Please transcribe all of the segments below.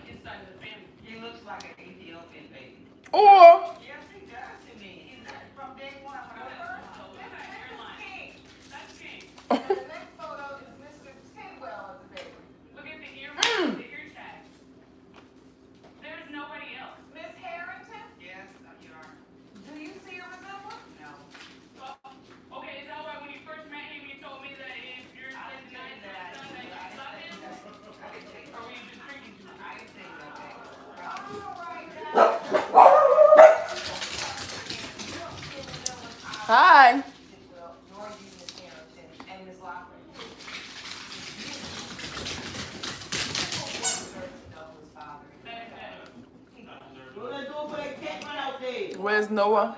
his side of the family. He looks like an Ethiopian baby. Or yes, he does to me. He's from day one. That's King. And the next photo is Mr. Tidwell as a baby. Look at the earrings, the ear tags. There's nobody else. Miss Harrington? Yes, you are. Do you see a resemblance? No. Okay, is that why when you first met him, you told me that if you're I didn't tell you that. son, that you love him? I didn't tell you Or were you just drinking too much? I didn't tell you that. All right, Hi. Well, nor you, Miss Harrington, and Miss Lockwood. Where's Noah?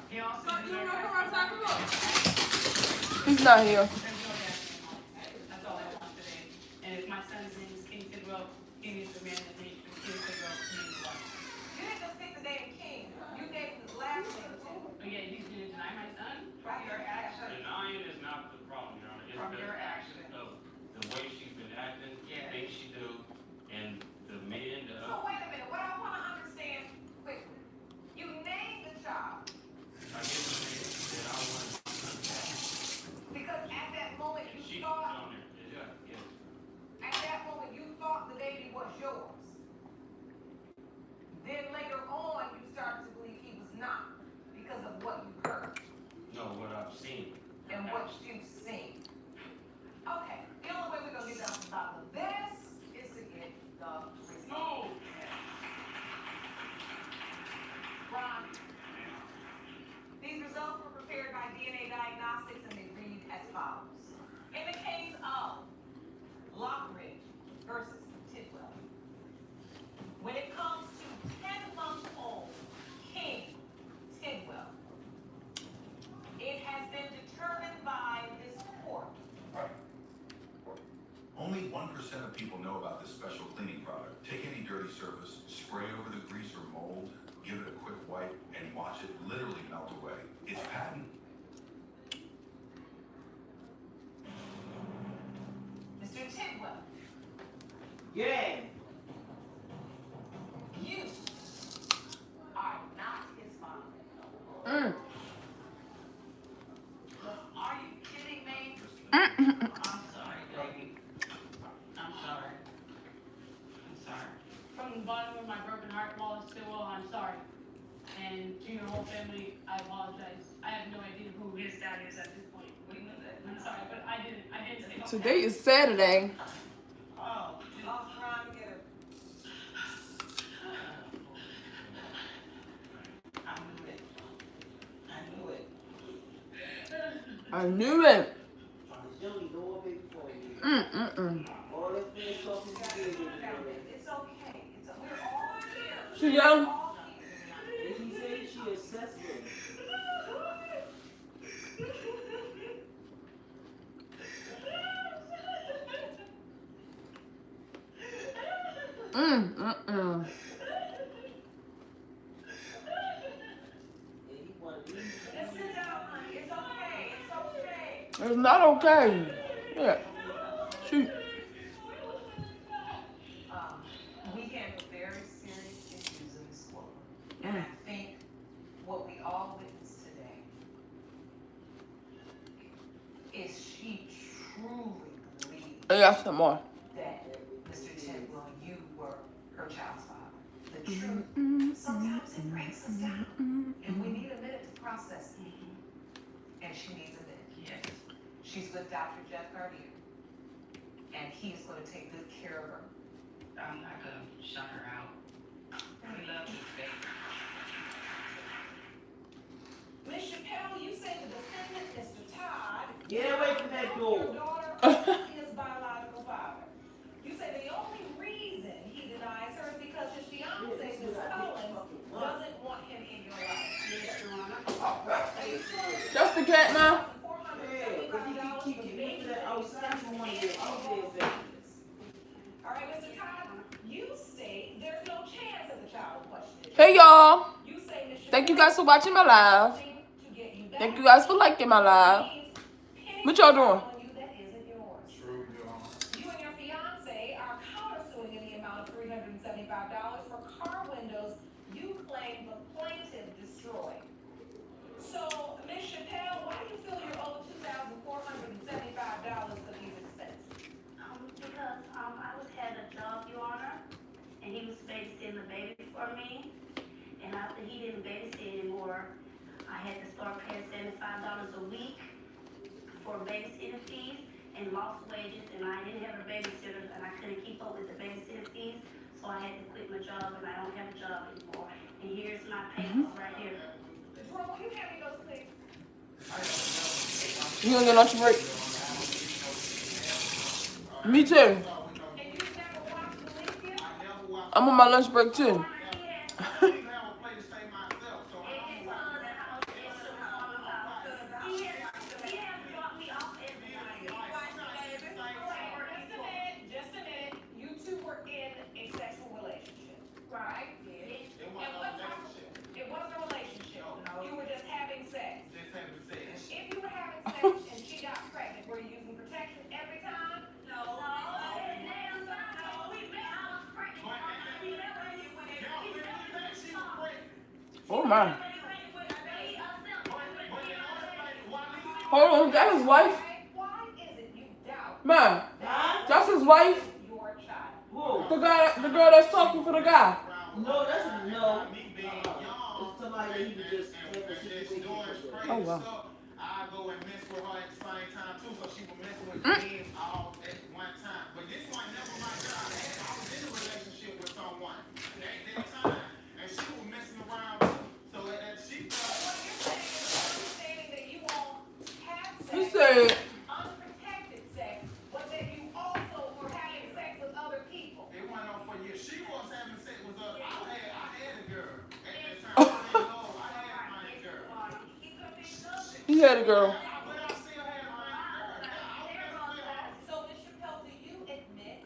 He also He's not here. That's all I want today. And if my son's name is King Tidwell, he needs to marry the name King Tidwell. You didn't just pick the name King. You gave him his last name too. Oh yeah, he's gonna deny my son? From your action. Denying is not the problem, Your Honor. It's From your the action. of the way she's been acting, the things she do, and the men. So wait a minute. What I want to understand quickly. You named the child. I guess the man said I wanted my son back. Because at that moment you She thought, on there. Yeah, yes. at that moment you thought the baby was yours. Then later on you started to believe he was not because of what you heard No, what I've seen. and what you've seen. Okay, the only way we're gonna get down to the bottom of this is to get the results. No. Ron, these results were prepared by DNA Diagnostics and they read as follows. In the case of Lockridge versus Tidwell, when it comes to 10-month-old King Tidwell, it has been determined by this court. Only 1% of people know about this special cleaning product. Take any dirty surface, spray over the grease or mold, give it a quick wipe, and watch it literally melt away. It's patent. Mr. Tidwell, Yeah. you are not his father. Mm. Are you kidding me? Mm. I'm sorry, baby. I'm sorry. I'm sorry. From the bottom of my broken heart, Wallace Stillwell, I'm sorry. And to your whole family, I apologize. I have no idea who his dad is at this point. We knew that. I'm sorry, but I didn't say Today is Saturday. Oh, I'll try to get her. I knew it. I knew it. I knew it. Joey, go up before you. Mm-mm-mm. All that face talking to you. It's okay. We're all here. She young. We're all here. Did he say she assessed it? Mm-mm-mm. Yeah, he wanted to leave. Just sit down, honey. It's okay. It's okay. It's not okay. Yeah. Shoot. We handle very serious issues in this courtroom. And I think what we all witnessed today is she truly believed I got some more. that Mr. Tidwell, you were her child's father. The truth, sometimes it breaks us down. And we need a minute to process it. And she needs a minute. Yes. She's with Dr. Jeff Garnier. And he's going to take good care of her. I'm not gonna shut her out. We love you, baby. Miss Chappelle, you say the defendant, Mr. Todd, Get away from that door. your daughter his biological father. You say the only reason he denies her is because his fiance, Ms. Collins, doesn't want him in your life. Yes, Your Honor. Are you sure? Just the cat now. Yeah, because he keep giving me that outstanding money that out there. All right, Mr. Todd, you state there's no chance that the child in question is Hey y'all. You say Ms. Thank you guys for watching my live. to get you back. Thank you guys for liking my live. What y'all doing? You that isn't yours. True, Your Honor. You and your fiance are countersuing in the amount of of $375 for car windows you claim the plaintiff destroyed. So, Ms. Chappelle, why do you feel you're owed $2,475 for these expenses? Because I was had a job, Your Honor, and he was babysitting the baby for me. And after he didn't babysit anymore, I had to start paying $75 a week for babysitting fees and lost wages. And I didn't have a babysitter, and I couldn't keep up with the babysitting fees, so I had to quit my job, and I don't have a job anymore. And here's my papers right here. Jerome, will you hand me those, please? You gonna get lunch break? Me too. And you never watched Alicia? I'm on my lunch break too. Just a minute. You two were in a sexual relationship, right? Yes. And what type of, it wasn't a relationship. You were just having sex. If you were having sex and she got pregnant, were you using protection every time? No. Oh my. Hold on, that his wife? Why is it you doubt Man, that's his wife? your child? Who? The girl that's talking for the guy. No, that's no. It's somebody that he was just in a situation with. Oh wow. I go and mess with her at the same time too, so she was messing with me all at one time. But this one never my job. I was in a relationship with someone at that time, and she was messing around too. So that she What you're saying is understanding that you all have He sex, said, unprotected sex, but that you also were having sex with other people. it went on for years. She was having sex with us. I had a girl at that time. I had my girl. he had a girl. But I still had my girl. So, Ms. Chappelle, do you admit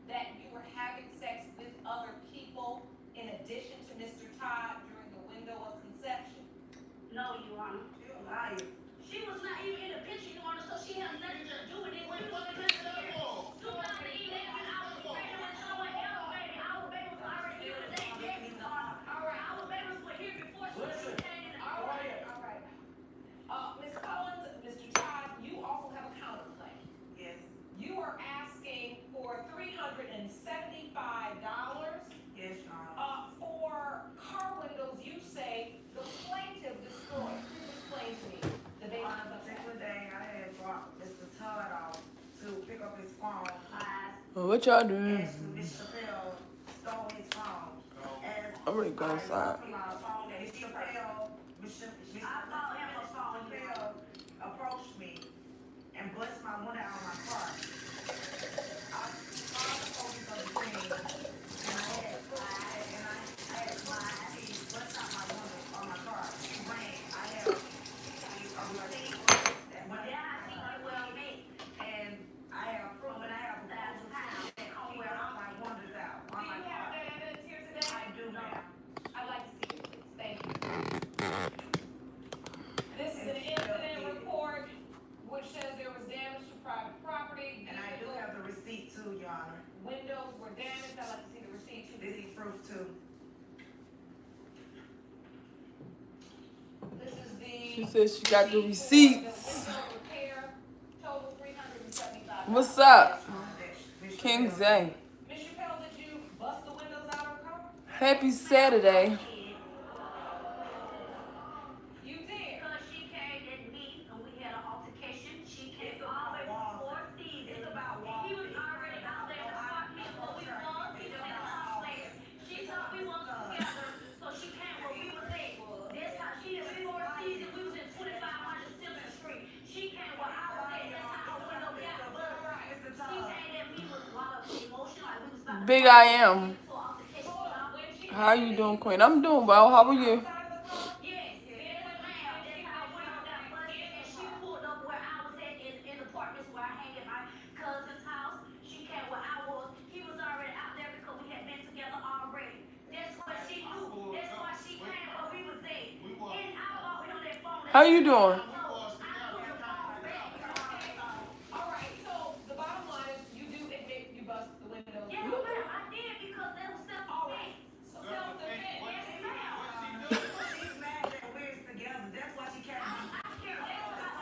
that you were having sex with other people in addition to Mr. Todd during the window of conception? No, Your Honor. You're a liar. She was not even in the picture, Your Honor, so she has nothing to do with it. We was in the 2011, I was pregnant with someone else, baby. Our baby was already here the day Jesse was on. All right, our babies were here before she even came in. All right. Ms. Collins, Mr. Todd, you also have a counterclaim. Yes, You are asking for $375 yes, Your Honor. for car windows you say the plaintiff destroyed. Please explain to me the basis On a of that. particular day, I had brought Mr. Todd out to pick up his phone. Well, what y'all doing? And Miss Chappelle stole his phone. As I'm ready to go outside. my phone that Miss Chappelle approached me and bust my window out of my car. I called the police on the scene, and I had keys bust out my window on my car. She ran. I have a receipt that went and I have proof, and I have £1,000 where all my windows out Do on you my have car. that evidence here today? I do, ma'am. I'd like to see it, please. Thank you. This is an incident report which says there was damage to private property. And I do have the receipt too, Your Honor. Windows were damaged. I'd like to see the receipt too. This is proof too. This is the. She said she got the receipts. Window repair, total $375. What's up? Miss King Chappelle. Zay. Ms. Chappelle, did you bust the windows out of her car? Happy Saturday. You did. Because she came at me and we had an altercation. She came all the way from Four Seasons. It's about And he was already out there to fuck me before we was. He was in the place. She thought we was together, so she came where we was at. This how she is in Four Seasons. We was in 2500 Simpson Street. She came where I was at. That's how I went over there. She came at me with a lot of emotion, like we was about to Big I am. for altercation. How you doing, Queen? I'm doing well. How are you? Yes, yes, ma'am. That's how I went on that bus, and she pulled up where I was at in apartments where I hang at my cousin's house. She came where I was. He was already out there because we had been together already. That's what she knew. That's why she came where we was at. And I was always on that phone. How you doing? All right, so the bottom line is you do admit you busted the windows. Yes, ma'am, I did.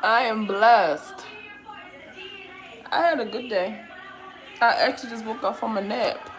I am blessed. I had a good day. I actually just woke up from a nap.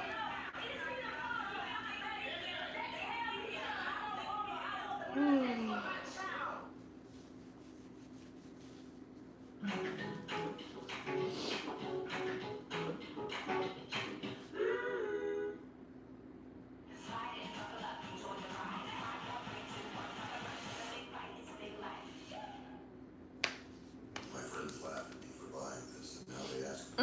My friends laughed at me for buying this, and now they ask me.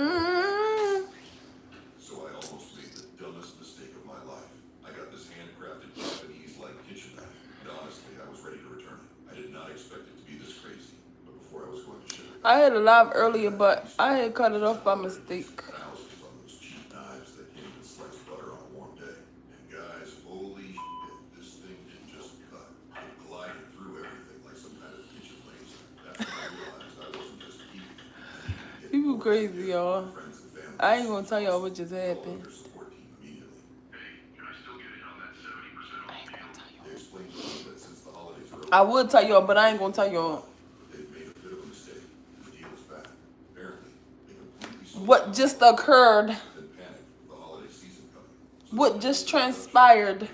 So I almost made the dumbest mistake of my life. I got this handcrafted Japanese-like kitchen knife, and honestly, I was ready to return it. I did not expect it to be this crazy, but before I was going to ship it, I had a live earlier, but I had cut it off by mistake. thousands on those cheap knives that can't even slice butter on a warm day. And guys, holy shit, this thing didn't just cut. It glided through everything like some kind of kitchen laser. That's when I realized I wasn't just eating. People crazy, y'all. I ain't gonna tell y'all what just happened. I would tell y'all, but I ain't gonna tell y'all. What just occurred? What just transpired?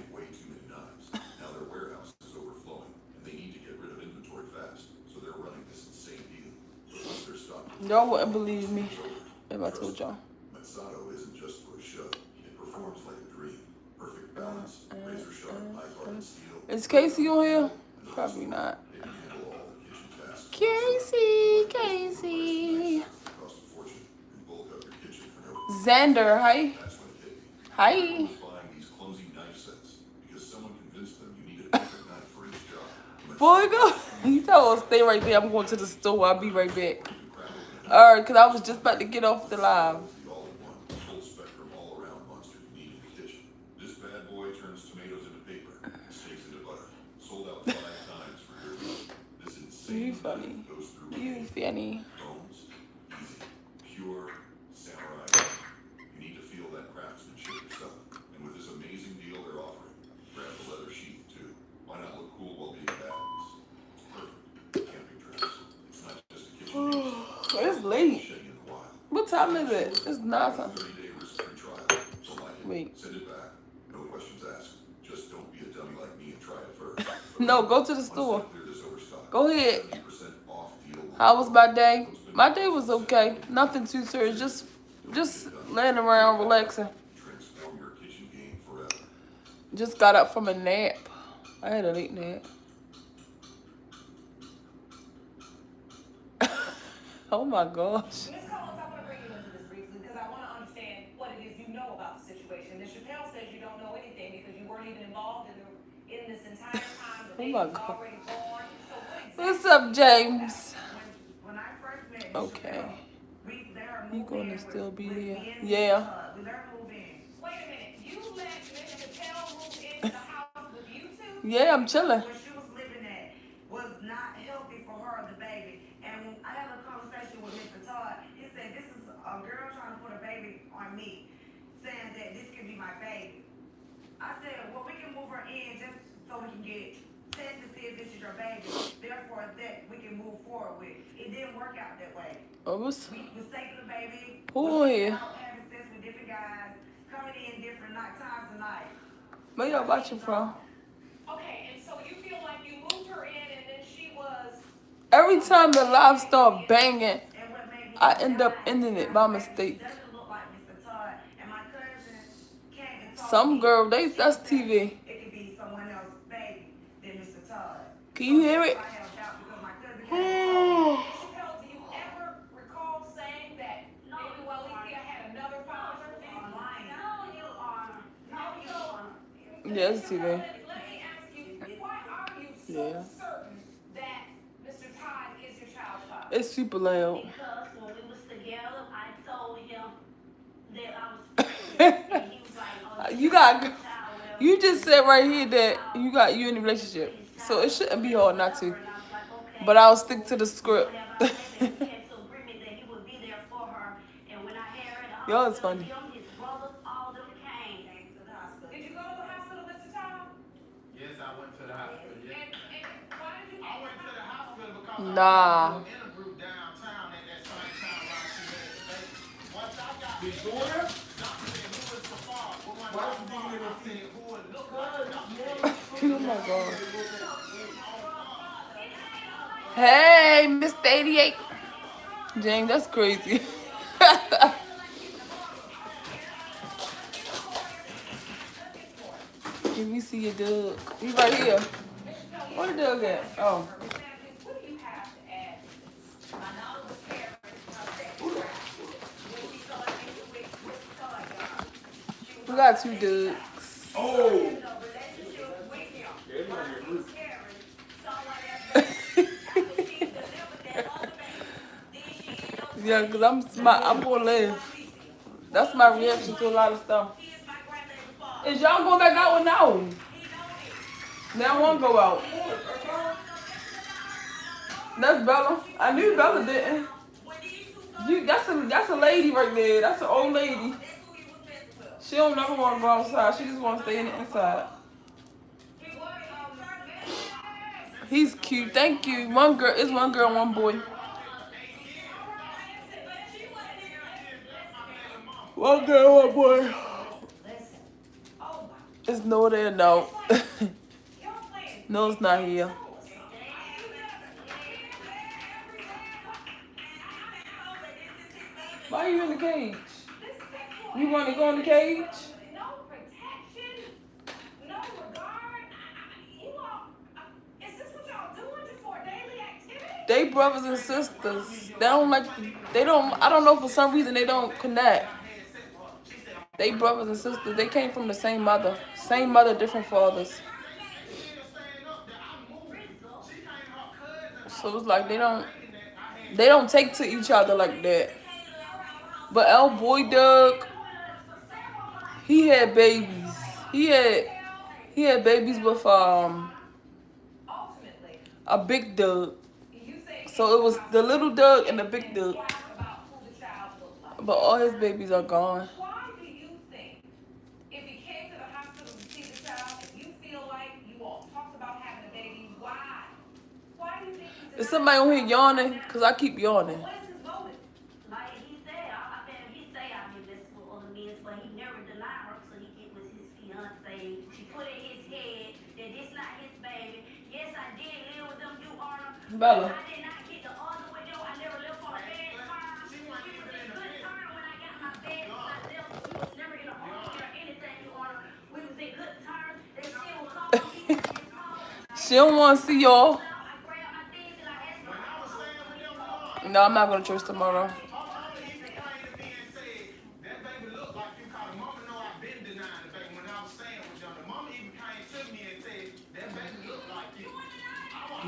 Y'all wouldn't believe me if I told y'all. Masato isn't just for a show. It performs like a dream. Perfect balance, razor sharp, high-carbon steel. Is Casey on here? Probably not. It can handle all the kitchen tasks. Casey. Cost a fortune and bulk up your kitchen for no. Xander, hi. That's when it hit me. Hi. I was buying these clumsy knife sets because someone convinced them you needed a different knife for each job. Boy, go. You tell her stay right there. I'm going to the store. I'll be right back. Alright, because I was just about to get off the live. The all-in-one, full spectrum, all-around monster you need in the kitchen. This bad boy turns tomatoes into paper, steaks into butter. Sold out 5 times for your meat. This insane You funny. knife goes through You funny. bones, easy, pure samurai. You need to feel that craftsmanship yourself. And with this amazing deal they're offering, grab the leather sheath too. Why not look cool while being badass? It's perfect. Camping dress. It's not just a kitchen piece. It's late. What time is it? It's 9 something. Wait. Send it back. No questions asked. Just don't be a dummy like me and try it first. No, go to the store. Go ahead. How was my day? My day was okay. Nothing too serious. Just laying around relaxing. Transform your kitchen game forever. Just got up from a nap. I had a late nap. Oh my gosh. Ms. Collins, I want to bring you into this briefly because I want to understand what it is you know about the situation. Ms. Chappelle says you don't know anything because you weren't even involved in this entire time. The baby was already born. So What's up, James? when I first met Ms. Okay. Chappelle, let her You move gonna in still be with here? me and Yeah. we let her move in. Wait a minute. You let Ms. Chappelle move into the house with you two? Yeah, I'm chilling. Where she was living at was not healthy for her, the baby. And I had a conversation with Mr. Todd. He said, this is a girl trying to put a baby on me, saying that this could be my baby. I said, well, we can move her in just so we can get tests to see if this is your baby. Therefore, that we can move forward with. It didn't work out that way. Oh, what's We was taking the baby. who on here? Having sex with different guys, coming in different times of night. Where y'all watching from? Okay, and so you feel like you moved her in and then she was. Every time the live start banging, I end up ending it by mistake. Some girl, that's TV. It could be someone else's baby than Mr. Todd. Can you hear it? I have doubt because my cousin Chappelle, do you ever recall saying that maybe Walesia had another father? No, you are. No, you are. Yeah, it's TV. Let me ask you, why are you so Yeah. certain that Mr. Todd is your child's father? It's super loud. Because when we was together, I told him that I was pregnant, and he was like, oh, You got, you just said right here that you in a relationship, so it shouldn't be hard not to. But I'll stick to the script. Y'all is funny. Did you go to the hospital, Mr. Todd? Yes, I went to the hospital. Yes. And why did you I went to the hospital because Nah. I was in a group His daughter? Why is he thinking of him? Oh my god. Hey, Mr. 88. James, that's crazy. Let me see your dog. He right here. Where the dog at? Oh. What do you have to add to this? My daughter was carrying her sex when she started into it with her yard. We got 2 ducks. Oh! Relationship with him. While she was carrying someone else after she delivered that other baby. Then she ended up Yeah, because I'm going to live. That's my reaction to a lot of stuff. Here's my grandbaby father. Is y'all going back out or no? He know this. Now I won't go out. That's Bella. I knew Bella didn't. That's a lady right there. That's an old lady. She don't never want to go outside. She just want to stay in the inside. He's cute. Thank you. One girl, one boy. One girl, one boy. It's no there, no. No, it's not here. Why are you in the cage? You want to go in the cage? No protection, no regard. You all, is this what y'all doing just for daily activity? They brothers and sisters. They don't like. I don't know, for some reason they don't connect. They brothers and sisters. They came from the same mother. Same mother, different fathers. So it's like they don't take to each other like that. But El Boy Doug, he had babies. He had babies with a big Doug. So it was the little Doug and the big Doug. But all his babies are gone. Why do you think, if he came to the hospital to see the child, if you feel like you all talked about having a baby, why? Why do you think he's Is somebody on here yawning? Because I keep yawning. What is his motive? Like he said, he say I'm invisible on the men, but he never denied her, so he get with his fiance. She put in his head that this not his baby. Yes, I did live with them, you Arnold. Bella. I did not get the other with them. I never lived on a bad term. We was in good term when I got my bed. I left. We was never in a argument or anything, you Arnold. We was in good terms. They still was calling me and calling. She don't want to see y'all. I grabbed my things and I asked her. No, I'm not going to church tomorrow.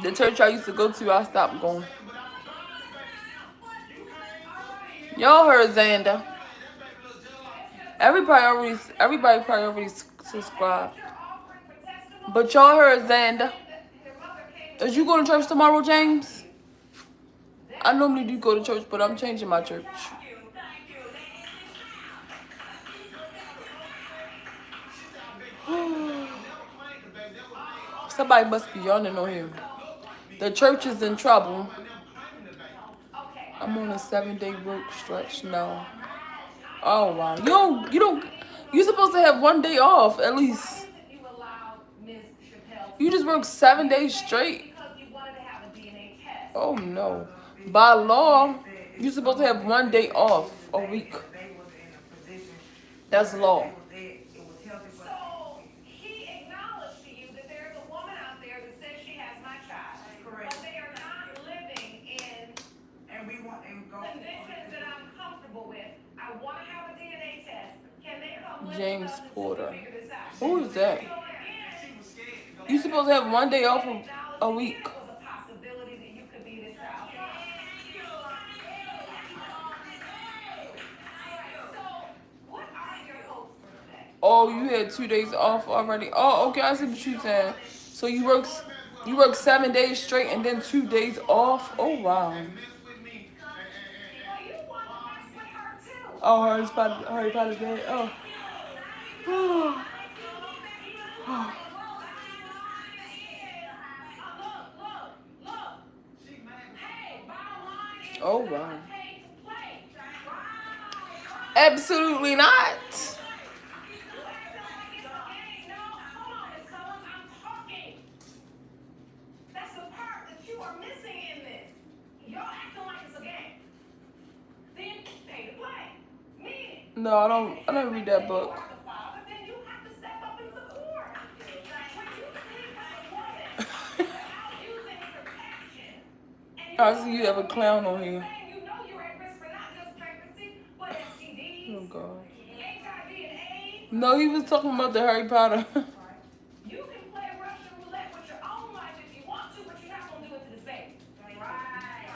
The church I used to go to, I stopped going. Y'all heard Xander. Everybody probably already subscribed. But y'all heard Xander. Is you going to church tomorrow, James? I normally do go to church, but I'm changing my church. Somebody must be yawning on here. The church is in trouble. I'm on a 7-day work stretch now. Oh wow. You're supposed to have 1 day off at least. You just work 7 days straight. Oh no. By law, you're supposed to have 1 day off a week. That's law. So he acknowledged to you that there is a woman out there that says she has my child. Correct. But they are not living in conditions that I'm comfortable with. I want to have a DNA test. Can they come live James with us until Porter. we figure this out? Who is that? So again, You supposed to have 1 day off a week. there was a possibility that you could be this child. So what are your hopes for today? Oh, you had 2 days off already. Oh, okay, I see what you're saying. So you work 7 days straight and then 2 days off. Oh wow. Well, you want to mess with her too. Oh, Harry's probably dead. Oh. Oh wow. Absolutely not. You acting like it's a game. No, hold on, Miss Collins, I'm talking. That's the part that you are missing in this. Y'all acting like it's a game. Then pay to play. Meaning. No, I don't read that book. You are the father, then you have to step up and support. When you sleep with a woman without using protection, and I see you have a clown on here. you know you're at risk for not just pregnancy, but STDs, Oh God. HIV and AIDS. No, he was talking about the Harry Potter. You can play Russian roulette with your own life if you want to, but you're not gonna do it to this baby. Right.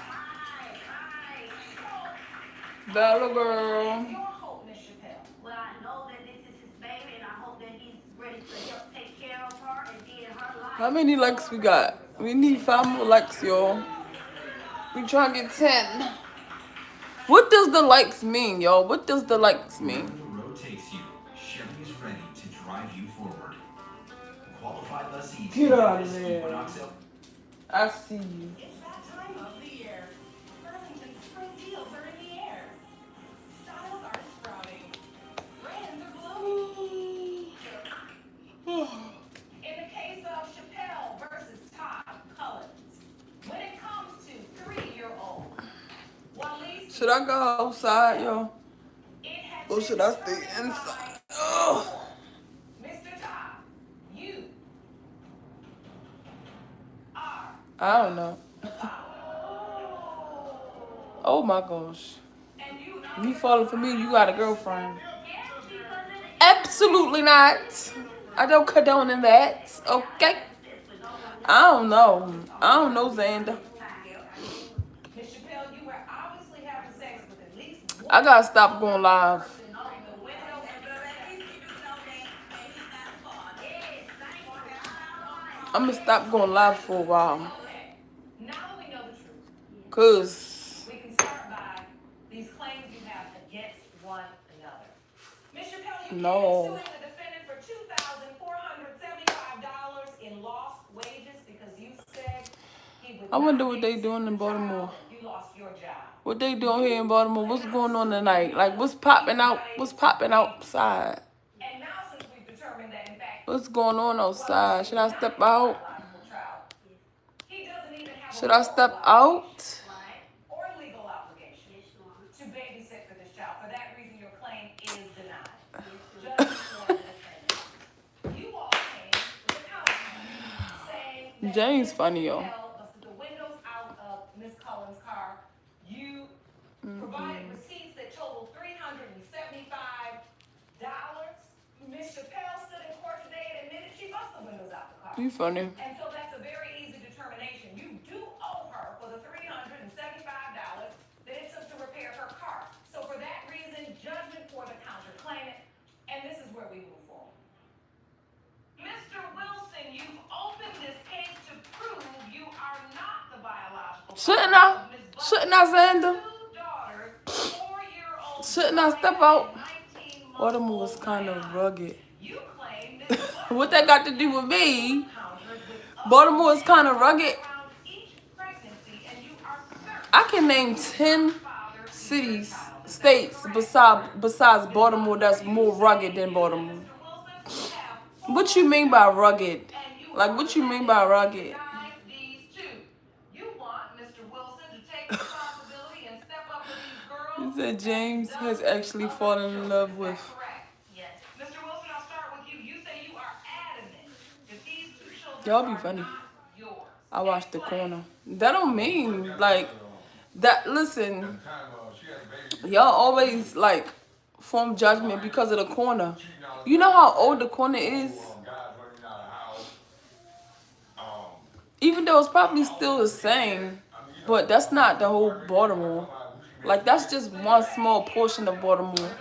So, Bella girl. your hope, Miss Chappelle. Well, I know that this is his baby, and I hope that he's ready to help take care of her and be in her life. How many likes we got? We need 5 more likes, y'all. We trying to get 10. What does the likes mean, y'all? What does the likes mean? Wherever the road takes you, Chevy is ready to drive you forward. Qualified lessees Get can out of this there. Equinox L- I see you. It's that time of the year. Burlington spring deals are in the air. Styles are sprouting. Brands are blooming. In the case of Chappelle versus Todd Collins, when it comes to 3-year-old, Wally's Should I go outside, y'all? it had Or been should I stay determined inside? by Ugh. Mr. Todd, you are I don't know. the father. Oh my gosh. And you You falling for me, you got a girlfriend. Yes, because it is. Absolutely not. I don't condone in that. Okay. I don't know. I don't know, Xander. Miss Chappelle, you were obviously having sex with at least one I gotta stop going live. person in the window of the I'm gonna stop going live for a while. Okay, now that we know the truth, Cause we can start by these claims you have against one another. Miss Chappelle, you No. suing the defendant for $2,475 in lost wages because you said he would I wonder not what they babysit doing in the Baltimore. child. You lost your job. What they doing here in Baltimore? What's going on tonight? Like what's popping out? What's popping outside? And now since we've determined that in fact What's going on outside? Should I step out? he doesn't even have Should I step out? or legal obligation to babysit for this child. For that reason, your claim is denied. Just for the defendant. You all came with a counterclaim saying that James Ms. funny, yo. Chappelle busted the windows out of Miss Cullen's car. You provided receipts that totaled $375. Miss Chappelle stood in court today and admitted she busted the windows out the car. You funny. And so that's a very easy determination. You do owe her for the $375 that it took to repair her car. So for that reason, judgment for the counterclaimant, and this is where we move forward. Mr. Wilson, you've opened this case to prove you are not the biological Shouldn't father I? of Ms. Shouldn't I, Xander? two daughters, 4-year-old Shouldn't I step out? 19-month-old Baltimore was kind of Diana. rugged. You claim Ms. Wilson What that got to do with me? encountered with Baltimore is kind of rugged. around each pregnancy, and you are certain I can name 10 father to cities, your child. states besides Baltimore that's more rugged than Baltimore. Mr. Wilson, you have What you mean by rugged? and you Like what you mean by rugged? denied these two. You want Mr. Wilson to take responsibility and step up for these girls. He said James has actually fallen in love with. Correct. Yes. Mr. Wilson, I'll start with you. You say you are adamant that these two children Y'all be are funny. not yours. I watched the corner. That don't mean like that. Listen, y'all always like form judgment because of the corner. You know how old the corner is? Even though it's probably still the same, but that's not the whole Baltimore. Like that's just one small portion of Baltimore.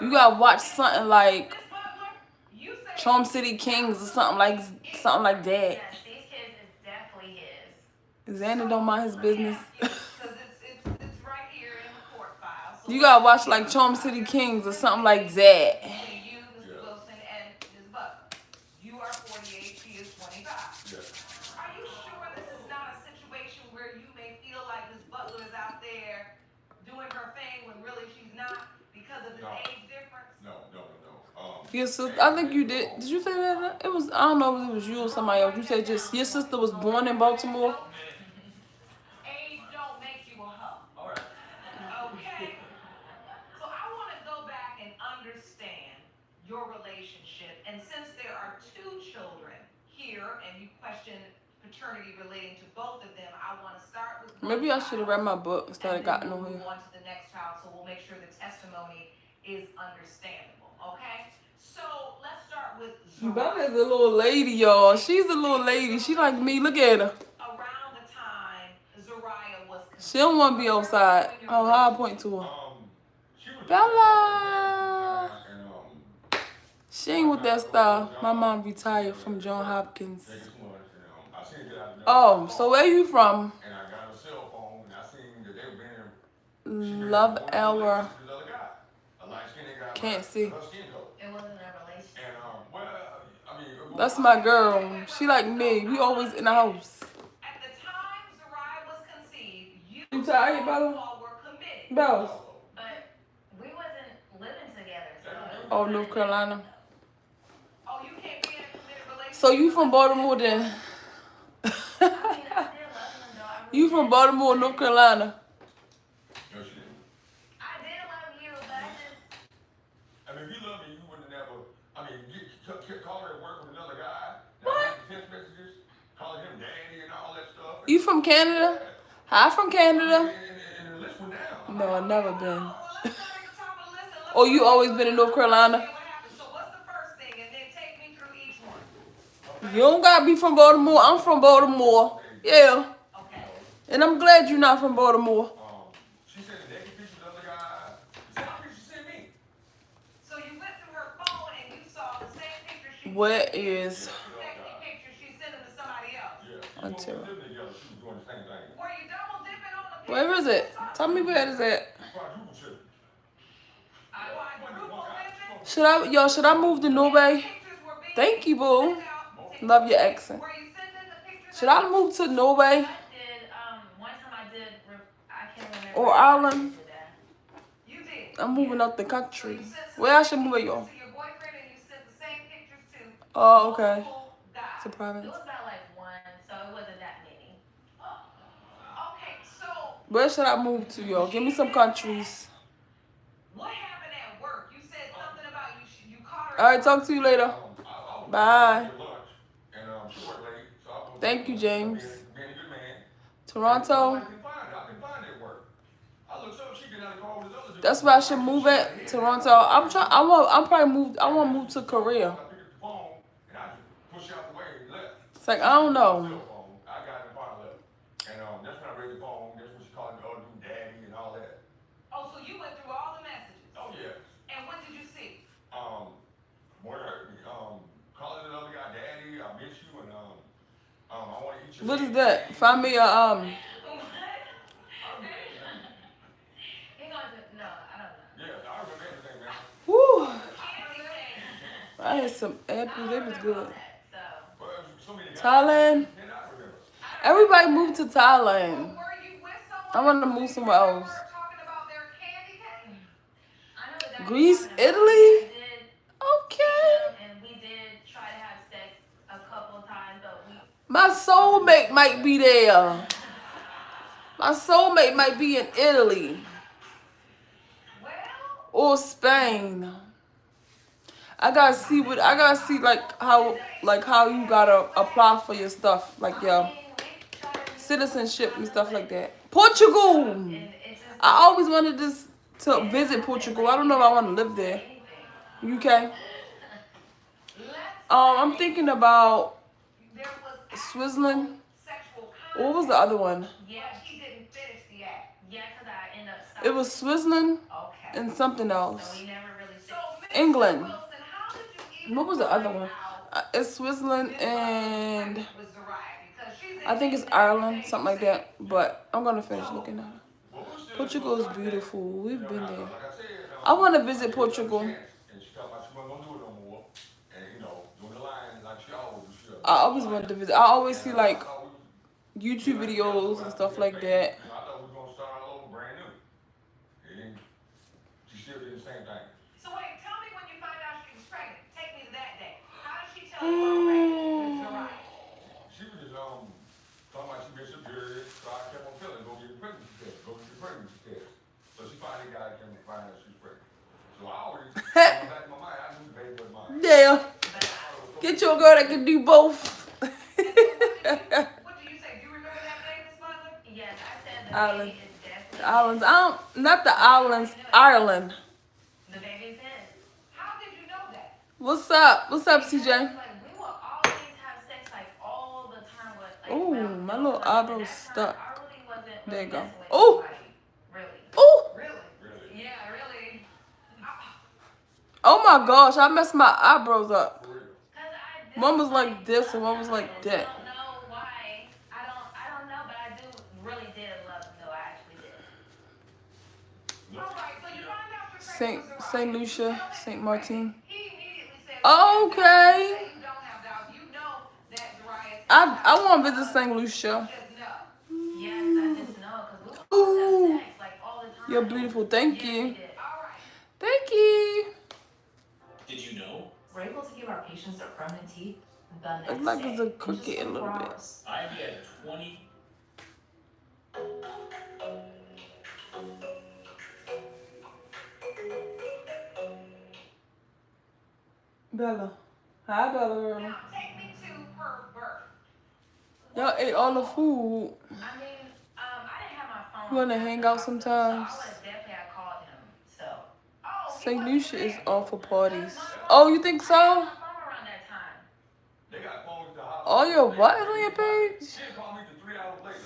You gotta watch something like Miss Butler, you say Charm City Kings or something like that. Yes, these kids is definitely his. Xander don't mind his business. because it's right here in the court file. So You gotta watch like Charm City Kings or something like that. between you, Mr. Wilson, and Ms. Butler. You are 48, she is 25. Are you sure this is not a situation where you may feel like Ms. Butler is out there doing her thing when really she's not? this age difference? No. Your sister, I think you did. Did you say that? It was, I don't know if it was you or somebody else. You said just your sister was born in Baltimore. Age don't make you a hoe. All right. Okay. So I want to go back and understand your relationship. And since there are 2 children here and you question paternity relating to both of them, I want to start with one Maybe I should have read child, my book instead of and then gotten we'll on move here. on to the next child, so we'll make sure the testimony is understandable, okay? So let's start with Bella's Zariah. a little lady, y'all. She's a little lady. She like me. Look at her. Around the time Zariah was She don't want to be outside. Oh, I'll point to her. She was Bella. She ain't with that stuff. My mom retired from Johns Hopkins. taking too much, I seen it get out of Oh, so where you from? and I got her cell phone, and I seen that they were being Love hour. this other guy, a light-skinned guy. Can't see. Her skin color. It wasn't a relationship. And well, I mean, That's my girl. She like me. We always in the house. At the time Zariah was conceived, you You tired, Bella? all were committed. Bells. But we wasn't living together, so. Oh, North Carolina. Oh, you can't be in a committed relationship. So you from Baltimore then? I mean, I did love him though. I really You from did. Baltimore, North Carolina? No, she didn't. I did love you, but I just. I mean, if you love me, you wouldn't have never. I mean, call her at work with another guy. What? Text messages, calling him daddy and all that stuff. You from Canada? Hi, from Canada. And the list went down. No, I've never been. Well, let's go to the top of the list and let's Oh, you always been in North Carolina? see what happened. So what's the first thing? And then take me through each one. You don't gotta be from Baltimore. I'm from Baltimore. Yeah. Okay. And I'm glad you're not from Baltimore. She sent a naked picture of the other guy. The same picture she sent me. So you went through her phone and you saw the same picture she Where sent you. is The second picture she sent them to somebody else. Yeah. Ontario? Living together, she was doing the same thing. Were you double dipping on the picture? Where is it? Tell me where it is at. Quadruple trip. Quadruple dipping? Should I move to Norway? Thank you, boo. Love your accent. Were you sending the pictures? Should I move to Norway I did, one time I did, I can't remember. or Ireland? You did. I'm moving out the So country. you sent Where I should move it, y'all? to your boyfriend and you sent the same pictures to Oh, okay. multiple guys. It's a It province. was about like one, so it wasn't that many. Okay, so Where should I move to, y'all? Give me some countries. what happened at work? You said something about you caught her. All right, talk to you later. Bye. She worked late, so I was Thank you, James. being a good man. Toronto. I can find that work. I looked up, she get out of the car with this other dude. That's where I should move at. Toronto. I want to move to Korea. I picked up the phone and I just pushed out the way and left. It's like, I don't know. Cell phone. I got in the car and left. And that's when I read the phone. That's when she called me the other dude daddy and all that. Oh, so you went through all the messages. Oh yeah. And what did you see? More than hurt me. Calling the other guy daddy, I miss you, and I want to eat your What is face. that? Find me a He gonna no, I don't know. Yeah, I remember everything, man. Woo. Candy cane. I had some apples. They was good. So. But so many guys. Thailand. And I remember. Everybody moved to Thailand. Were you with I someone? want to move somewhere else. Talking about their candy cane? I know that. Greece, Italy. Okay. And we did try to have sex a couple of times, but we. My soulmate might be there. My soulmate might be in Italy Well. or Spain. I gotta see like how you gotta apply for your stuff, like your citizenship and stuff like that. Portugal. I always wanted to visit Portugal. I don't know if I want to live there. UK. I'm thinking about Switzerland. What was the other one? Yeah, he didn't finish the act. Yeah, because I ended up It was Switzerland Okay. and something So else. we never really. So, England. Wilson, how did you even What was the other one? find It's Switzerland and out with Zariah? Because she's I think it's Ireland, something like that. But I'm gonna finish looking at it. Portugal is beautiful. We've been there. Like I said, I want to visit Portugal. and she talked about she wasn't gonna do it no more. And doing the line like she always do. I always wanted to visit. I always see like YouTube videos and stuff like that. I thought we were gonna start all over brand new. And she still didn't the same thing. So wait, tell me when you find out she was pregnant. Take me to that day. How did she tell you you were pregnant with Zariah? She was just talking about she missed her period, so I kept on telling her, go get your pregnancy test, go get your pregnancy test. So she finally got it and find out she's pregnant. So I always, in the back of my mind, I knew the baby was mine. Yeah. Get you a girl that can do both. What do you say? Do you remember that day, Miss Butler? Yes, I said the Island. baby is definitely The islands. Not the islands. Ireland. the baby's his. How did you know that? What's up? What's up, CJ? Like, we will always have sex like all the time with like Ooh, my little eyebrow stuck. I really wasn't There you really go. messing with Ooh. anybody, really. Ooh. Really? Really? Yeah, really. Oh my gosh, I messed my eyebrows up. For real. One was like this and one was like I that. don't know why. I don't know, but I do really did love him though. I actually did. All right, so you find out you're pregnant with Zariah. Saint Lucia, Saint Martin. He immediately says, Okay. you don't have doubts. You know that Zariah is I want to visit Saint Lucia. just no. Yes, I just know because we would always have sex like all the time. You're beautiful. Thank Yes, we you. did. All right. Thank you. Did you know? We're able to give our patients their permanent teeth the next It's like day. it's a in just cookie a 24 little bit. hours. I've had 20. Bella. Hi, Bella. Now take me to her birth. Y'all ate all the food. I mean, I didn't have my phone. You wanna hang out sometimes? So I would have definitely have called him. So. Oh, St. Lucia is all for parties. Oh, you think so? I had my phone around that time. They got phones to the hospital. All your what is on your page? She didn't call me till 3 hours later.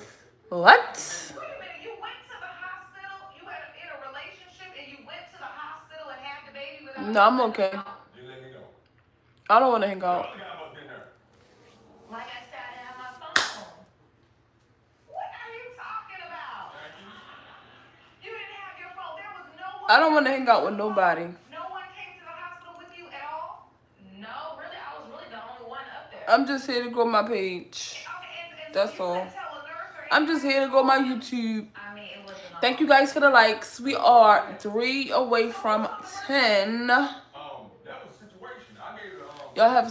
What? wait a minute. You went to the hospital. You had in a relationship, and you went to the hospital and had the baby without. No, I'm okay. Didn't let me know. I don't want to hang The out. other guy must been there. Like I said, I didn't have my phone. What are you talking about? You didn't have your phone. There was no one. I don't want to hang out with nobody. No one came to the hospital with you at all. No, really, I was really the only one up there. I'm just here to grow my page. Okay, and That's so you all. couldn't tell a nurse or I'm just here to grow my YouTube. I mean, it wasn't. Thank you guys for the likes. We are 3 away from 10. That was a situation. I gave her, Y'all have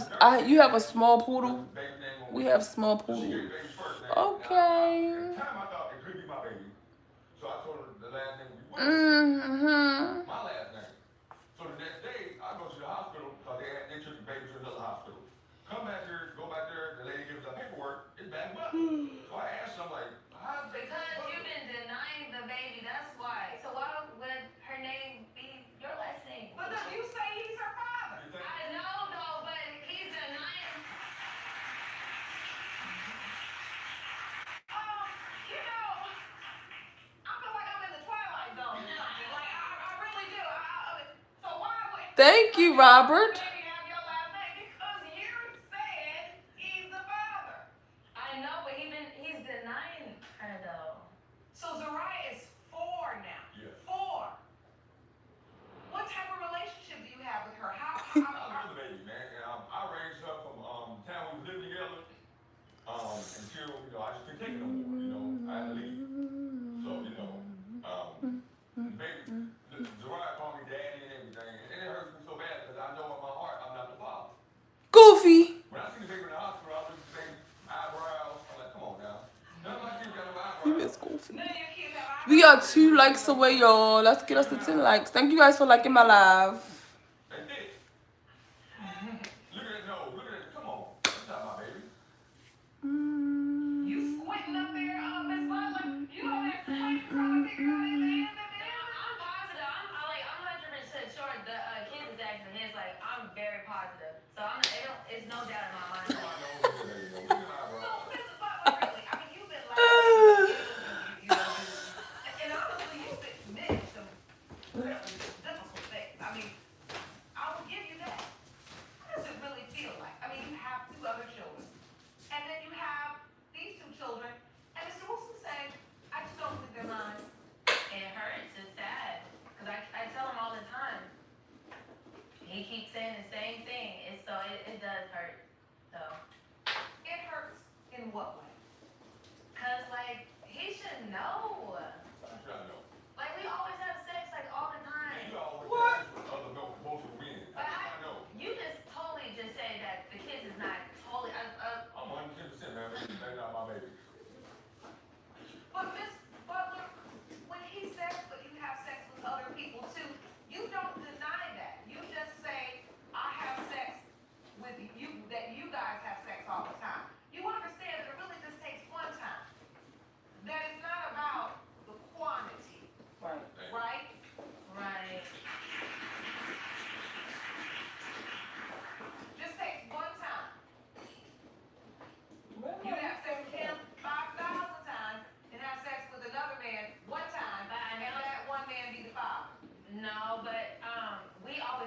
you have a small poodle? baby name on We have small She gave poodles. the baby's first name. Okay. At the time, I thought it could be my baby. So I told her the last name would be Wilson. Mm-hmm. My last name. So the next day, I go to the hospital because they took the baby to another hospital. Come back here, go back there, the lady gives us paperwork, it's back up. So I asked her, I'm like, how? Because you've been denying the baby, that's why. So why would her name be your last name? But does you say he's her father? You think? I know though, but he's denying. You know, I feel like I'm in the twilight zone or something. Like I really do. So why would? Thank you, Robert. Baby have your last name because you said he's the father. I know, but he's denying her though. So Zariah is 4 now. Yeah. 4. What type of relationship do you have with her? I love the baby, man. And, I raised her from the town we lived together until, I just couldn't take it no more, I had to leave. So, the baby, Zariah called me daddy and everything. And it hurts me so bad because I know in my heart I'm not the father. Goofy. When I see the baby in the hospital, I look at the baby eyebrows. I'm like, come on now. None of my kids got no You eyebrows. is goofy. None of your kids have We are 2 likes away, y'all. Let's get us to 10 likes. Thank you guys for liking my live. They did. Look at that nose. Look at that. Come on. That's not my baby. You squinting up there, Miss Butler? You over there squinting trying to figure out his hands and I'm positive. I'm 100% sure the kid is actually his. Like, I'm very positive. So it's no doubt in my mind. Come on, nose. Look at that. Look at that eyebrow. So, Miss Butler, really, I mean, you've been like, and honestly, you've been missed some really difficult things. I mean, I will give you that. What does it really feel like? I mean, you have 2 other children, and then you have these 2 children, and Mr. Wilson say, I just don't think they're mine. It hurts. It's sad. Because I tell him all the time. He keeps saying the same thing. It does hurt.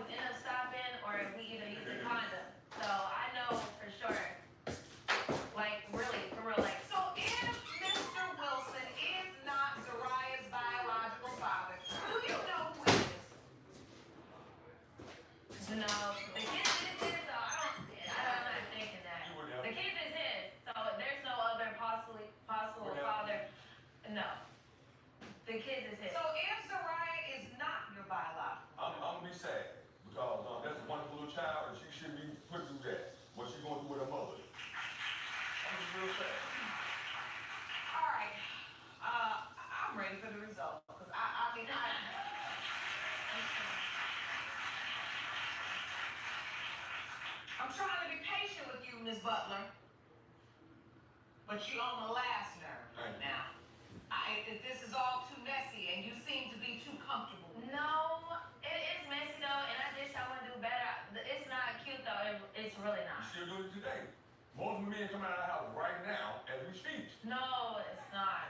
end up stopping or if we either use a condom. So I know for sure. Like, really, for real, like. So if Mr. Wilson is not Zariah's biological father, do you know who he is? No, the kid is his, so I'm not thinking that. The kid is his, so there's no other possible father. No. The kid is his. So if Zariah is not your biological, I'm gonna be sad because that's a wonderful little child and she should be put through that. What she going through with her mother? I'm just real sad. all right, I'm ready for the result. Because I'm trying to be patient with you, Ms. Butler. But you're on the last nerve right now. This is all too messy and you seem to be too comfortable. No, it is messy though, and I just I want to do better. It's not cute though. It's really not. You're still doing it today. Most men come out of the house right now as we speak. No, it's not.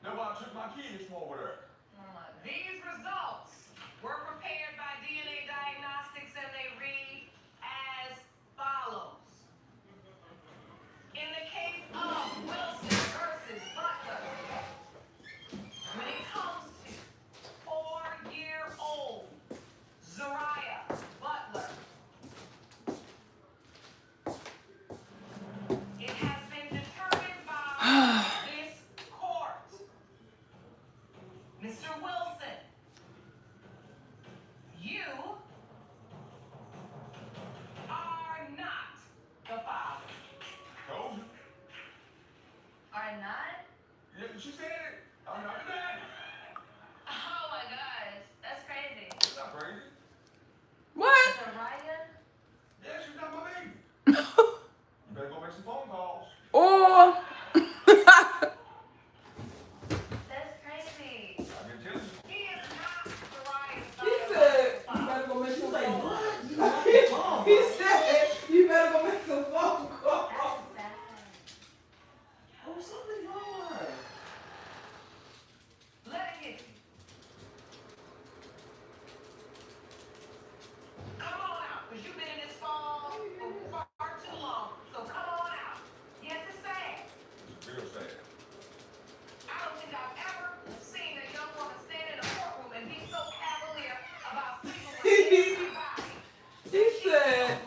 That's why I took my kids from over there. Oh my God. These results were prepared by DNA Diagnostics and they read as follows. In the case of Wilson versus Butler, when it comes to 4-year-old Zariah Butler, it has been determined by this court. Mr. Wilson, you are not the father. Told you. Are not? Yeah, she said it. I'm not the daddy. Oh my gosh, that's crazy. It's not crazy. What? Zariah? Yeah, she's not my baby. You better go make some phone calls. Or That's crazy. I've been telling you. He is not Zariah's he said biological you father. better go make some Like, phone what? calls. You like your mom. He said you better go make some phone calls. That's sad. Oh, something's wrong with her. Let it hit you. Come on out, because you've been in this phone for far too long. So come on out. Yes, it's sad. It's real sad. I don't think I've ever seen a young woman stand in a courtroom and be so cavalier about sleeping with anybody. He said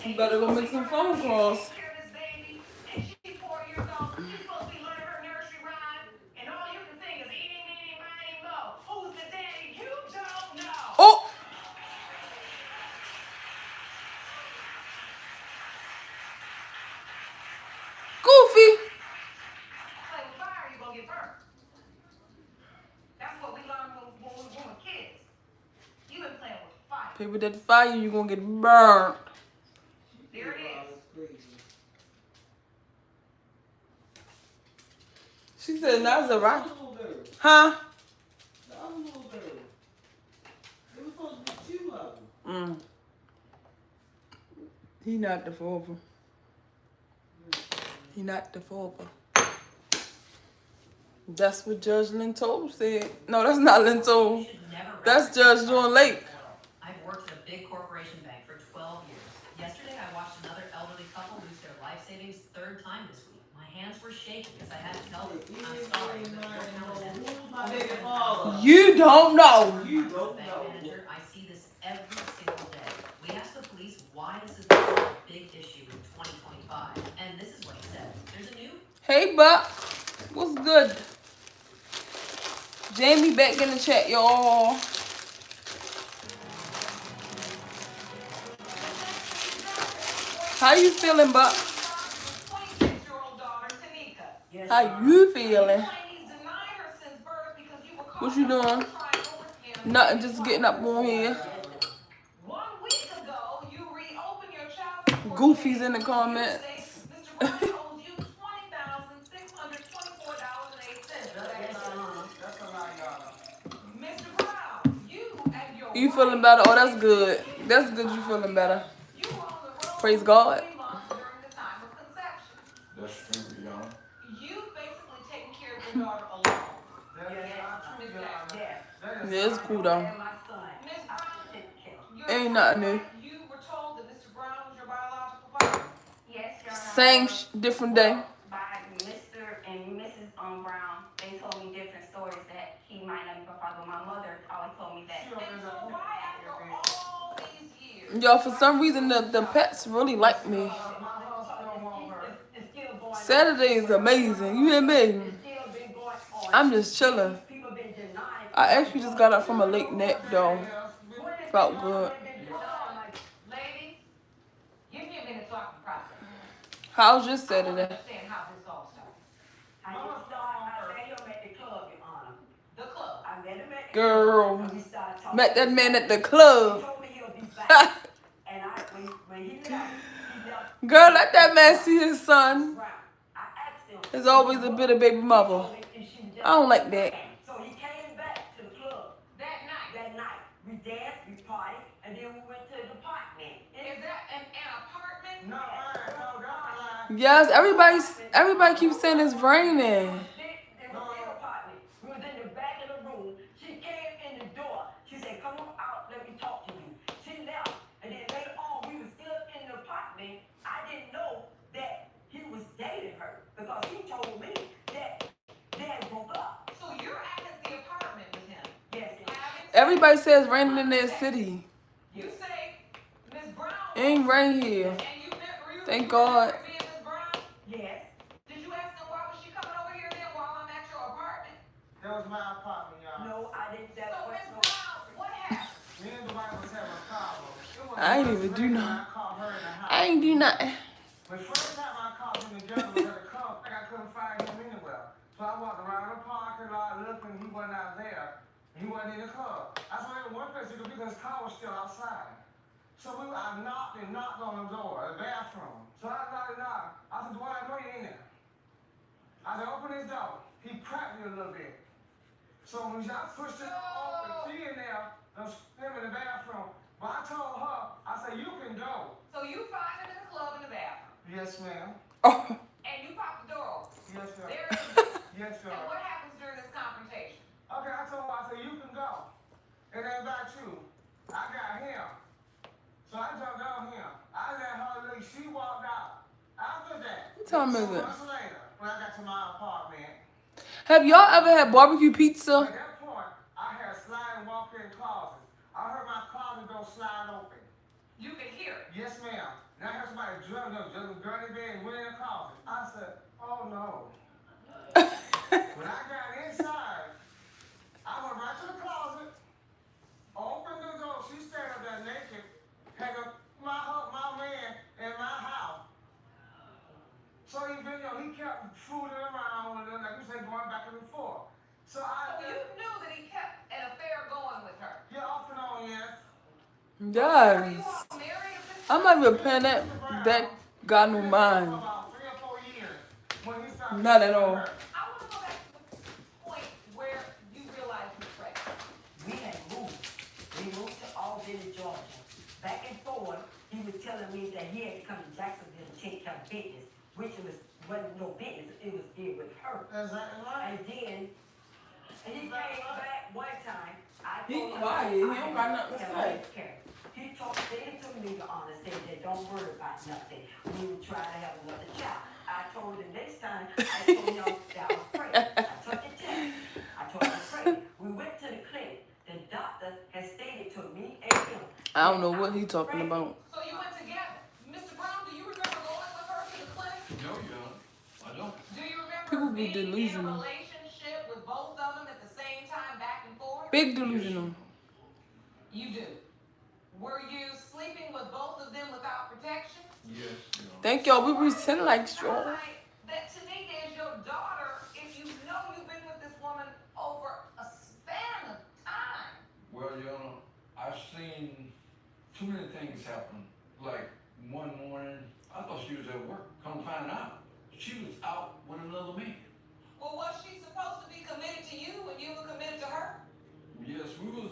you better go make some phone calls. Take care of this baby, and she's 4 years old. She's supposed to be learning her nursery rhyme, and all you can sing is eeny, meeny, miny, mo. Who's the daddy? You don't know. Oh, Goofy. Play with fire, you're gonna get burnt. That's what we learned when we were kids. You've been playing with fire. People that fire you gonna get burned. There it is. Crazy. She said not Zariah. The little girl. Huh? The other little girl. There was supposed to be 2 of them. He not the father. He not the father. That's what Judge Lintoul said. No, that's not Lintoul. You should never That's Judge John Lake. I've worked at a big corporation bank for 12 years. Yesterday, I watched another elderly couple lose their life savings 3rd time this week. My hands were shaking as I had to tell them, I'm sorry, but your account is empty. Who's my baby father? You don't know. You don't Bank know. manager, I see this every single day. We asked the police why this is a big issue in 2025, and this is what he said. There's a new Hey, Buck. What's good? Jamie back in the chat, y'all. How you feeling, Buck? 26-year-old daughter, Tanika. How you feeling? He's denied her since birth because you were caught What you doing? trying over him. Nothing, just getting up on here. 1 week ago, you reopened your child support Goofies case in the with comments. Mr. Brown owes you $20,624.08. That's a lie, y'all. Mr. Brown, you and your You wife feeling better? Oh, that's good. That's good you feeling better. You were on the road Praise for God. 3 months during the time of conception. That's true, Your Honor. You've basically taken care of your daughter alone. Ms. Jackson. Yeah, it's cool though. Ms. Brown, Ain't nothing new. You were told that Mr. Brown was your biological father. Yes, Your Honor. Same different day. Well, by Mr. and Mrs. Brown, they told me different stories that he might not be my father. My mother always told me that. And so why, after all these years, Y'all, for some reason, the pets really like me. Saturday is amazing. You hear me? I'm just chilling. I actually just got up from a late nap, though. Felt good. ladies, give me a minute so I can process. How's your I don't Saturday? understand how this all started. I met him at the club, Your Honor. The club. I met him at the Girl, club. We started talking. met that man at the He club. told me he'll be back. And when he left. Girl, let that man see his son. Brown. I asked him. There's always a bit of baby mother. I don't like that. So he came back to the club That night. that night. We danced, we partied, and then we went to the apartment. Is that an apartment? No, that's a lie. Yes, everybody keeps saying it's raining. It was in the apartment. We was in the back of the room. She came in the door. She said, "Come on out, let me talk to you." She left, and then later on, we was still in the apartment. I didn't know that he was dating her because he told me that they had broke up. So you're at the apartment with him? Yes. Everybody says it's raining in their city. You say Miss Brown. It ain't rain here. And you never. Thank God. Being Miss Brown. Yes. Did you ask them why was she coming over here then while I'm at your apartment? That was my apartment, y'all. No, I didn't. That So was Miss no. Brown, what happened? Me and Dwight was having a problem. It was I ain't the even first do time nothing. I caught her in the house. I ain't do nothing. The first time I caught him together was at a club, I couldn't find him anywhere. So I walked around the parking lot looking, he wasn't out there. He wasn't in the club. I saw him in one place because his car was still outside. So I knocked on the door, the bathroom. So I knocked. I said, "Dwight, I know you in there." I said, "Open his door." He cracked me a little bit. So when I pushed it open, she in there, him in the bathroom. But I told her, I said, "You can go." So you find him in the club in the bathroom. Yes, ma'am. Oh, And you pop the door open. Yes, ma'am. There it is. Yes, sir. And what happens during this confrontation? Okay, I told her, I said, "You can go. It ain't about you. I got him." So I jumped on him. I let her leave. She walked out. After that, what time is 2 it? months later, when I got to my apartment, Have y'all ever had barbecue at pizza? that point, I had sliding walk-in closets. I heard my closet door slide open. You can hear it. Yes, ma'am. And I heard somebody drum up, just girl in bed, went in the closet. I said, "Oh no." When I got inside, I went right to the closet, opened the door. She standing up there naked, had my man in my house. So he kept fooling around with her, like you say, going back and forth. So So you knew that he kept an affair going with her. yeah, off and on, yes. Are you Yes. all married at this I'm not even paying that got no mind. About 3 or 4 years when he started Not at all. I want to go back to the point where you realized you were pregnant. We had moved. We moved to Albany, Georgia. Back and forth, he was telling me that he had to come to Jacksonville to take care of business, which wasn't no business. It was deal with her. Exactly right. And then he came back one time. I He told him quiet. He don't got nothing to say. He said to me, Your Honor, said that don't worry about nothing. We will try to have another child. I told him next time, I told him that I was pregnant. I took the test. I told him I was pregnant. We went to the clinic. The doctor has stated to me and him. I don't know what he talking about. So you went together. Mr. Brown, do you remember going with her to the clinic? No, you don't. I don't. Do you remember People be being in a delusional. relationship with both of them at the same time, back and forth? Big delusional. You do. Were you sleeping with both of them without protection? Yes, you know. Thank y'all. We pretend like straw. That to me is your daughter if you know you've been with this woman over a span of time. Well, you know, I've seen too many things happen. Like one morning, I thought she was at work. Come find out, she was out with another man. Well, was she supposed to be committed to you when you were committed to her? Yes, we was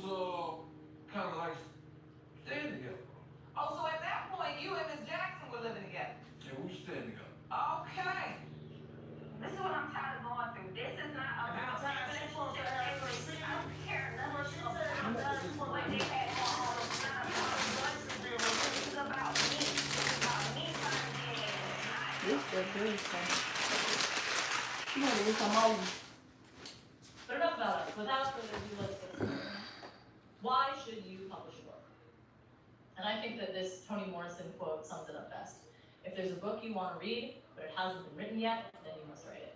kind of like staying together. Oh, so at that point, you and Miss Jackson were living together. Yeah, we was staying together. Okay. This is what I'm tired of going through. This is not about relationship. I don't care nothing about what they had going on. It's not about that bill from. You want to get some out. But enough about us. Without further ado, let's get started. Why should you publish a book? And I think that this Toni Morrison quote sums it up best. If there's a book you want to read, but it hasn't been written yet, then you must write it.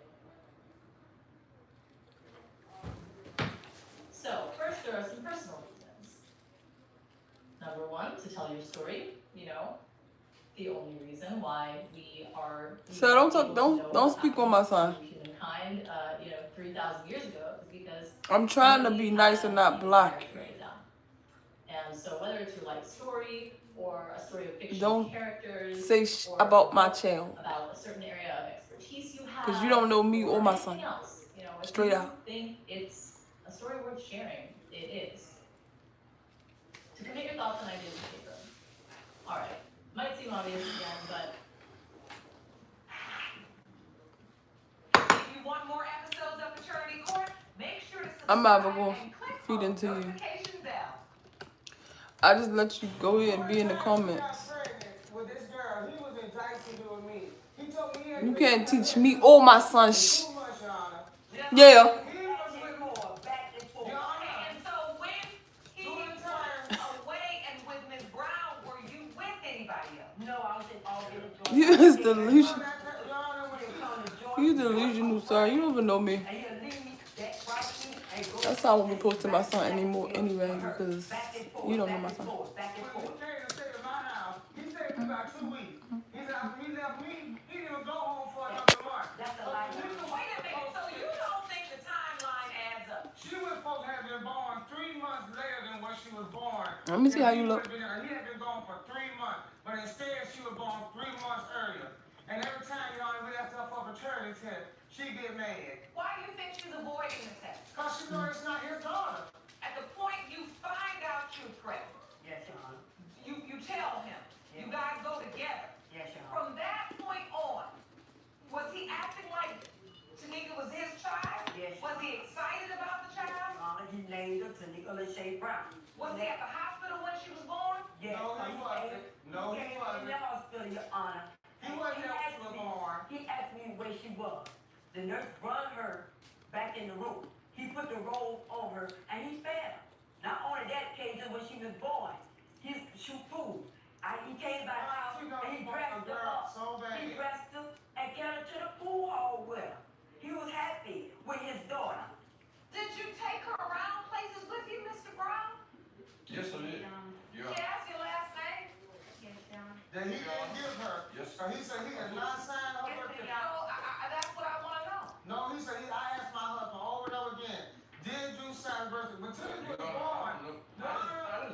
So, first there are some personal reasons. Number one, to tell your story, you know, the only reason why we are. So don't speak on my son. Humankind, 3,000 years ago, is because I'm trying to be nice and not block you. And so whether it's your life story or a story of fictional Don't characters, say about my child. About a certain area of expertise you have, because you don't know me or my son. Else, Straight out. Think it's a story worth sharing. It is. To commit your thoughts and ideas to paper. All right. Might seem obvious again, but if you want more episodes of Paternity Court, make sure to subscribe I'm not going and click to feed on into the you. notification bell. I just let you go ahead and be in the comments. With this girl, he was in Jackson doing me. He told me he had You can't teach me or my son too much, Your Honor. Yeah. He was with more back and forth. Your Honor. And so when he was away and with Ms. Brown, were you with anybody else? No, I was in Albany, Georgia. You is delusional. You delusional, sir. You don't even know me. That's how I won't be posting my son anymore anyway, because you don't know my son. He said for about 2 weeks. He said after he left me, he didn't even go home for another month. That's a lie. Wait a minute, so you don't think the timeline adds up? She was supposed to have been born 3 months later than what she was born. Let me see how you look. He had been gone for 3 months, but instead she was born 3 months earlier. And every time, we asked her for a paternity test, she'd get mad. Why do you think she's avoiding the test? Because she knows it's not his daughter. At the point you find out you're pregnant, Yes, Your Honor. you tell him. You guys go together. Yes, Your Honor. From that point on, was he acting like Tanika was his child? Yes, Your Was he excited about the child? He named her Tanika LaShae Brown. Was he at the hospital when she was born? Yes, No, he wasn't. No, he came wasn't. in the hospital, Your Honor. He wasn't there when she was born. He asked me where she was. The nurse brought her back in the room. He put the robe on her and he fed her. Not only that occasion when she was born, he shoot food. He came by the house and he dressed her up. So bad. He dressed her and carried her to the pool hall with her. He was happy with his daughter. Did you take her around places with you, Mr. Brown? Yes, I did. She asked your last name? That he didn't give her. Yes. He said he had not signed her birth certificate. That's what I want to know. No, he said I asked my husband over and over again, did you sign the birth certificate? When Tanika was born,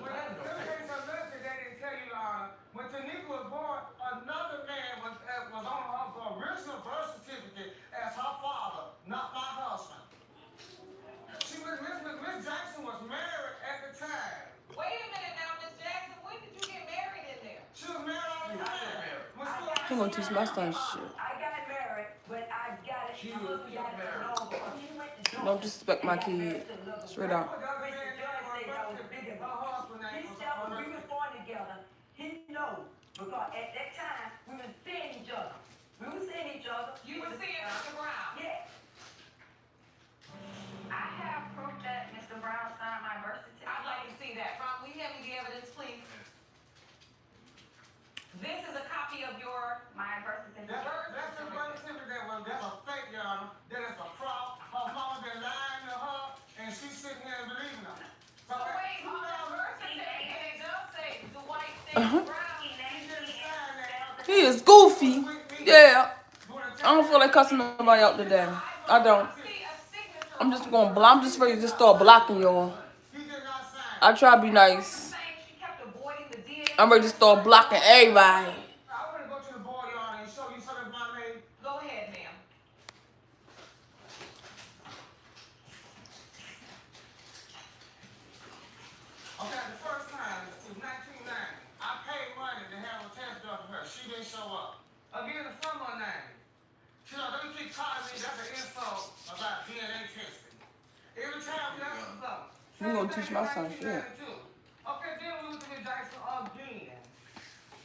when they didn't tell you, Your Honor, when Tanika was born, another man was on her original birth certificate as her father, not my husband. Miss Jackson was married at the time. Wait a minute now, Miss Jackson. When did you get married in there? She was married all the time. I'm gonna teach my son shit. I got married, but I got it. My husband got it alone because he went to Georgia. Don't disrespect my kid. Straight out. We was born together. He knows because at that time we was seeing each other. We was seeing each other. You were seeing Mr. Brown? Yeah. I have proof that Mr. Brown signed my birth certificate. I'd like to see that. Ron, will you hand me the evidence, please? This is a copy of my birth certificate. That's the birth certificate. That's a fake, Your Honor. That is a fraud. Her mama been lying to her, and she's sitting here and believing her. So wait, on the birth certificate, it does say Dwight Brown. He is goofy. Yeah. I don't feel like cussing nobody out today. I don't. I'm just going to I'm just ready to start blocking y'all. I try to be nice. I'm ready to start blocking everybody. I want to go to the board, Your Honor, and show you something my name. Go ahead, ma'am. Okay, the first time, it was 1990. I paid money to have a test done for her. She didn't show up. Again, the summer 90. She know, they keep calling me, that's an insult about DNA testing. Every time we ask for something. You gonna teach my son shit. Okay, then we went to Ms. Jackson again.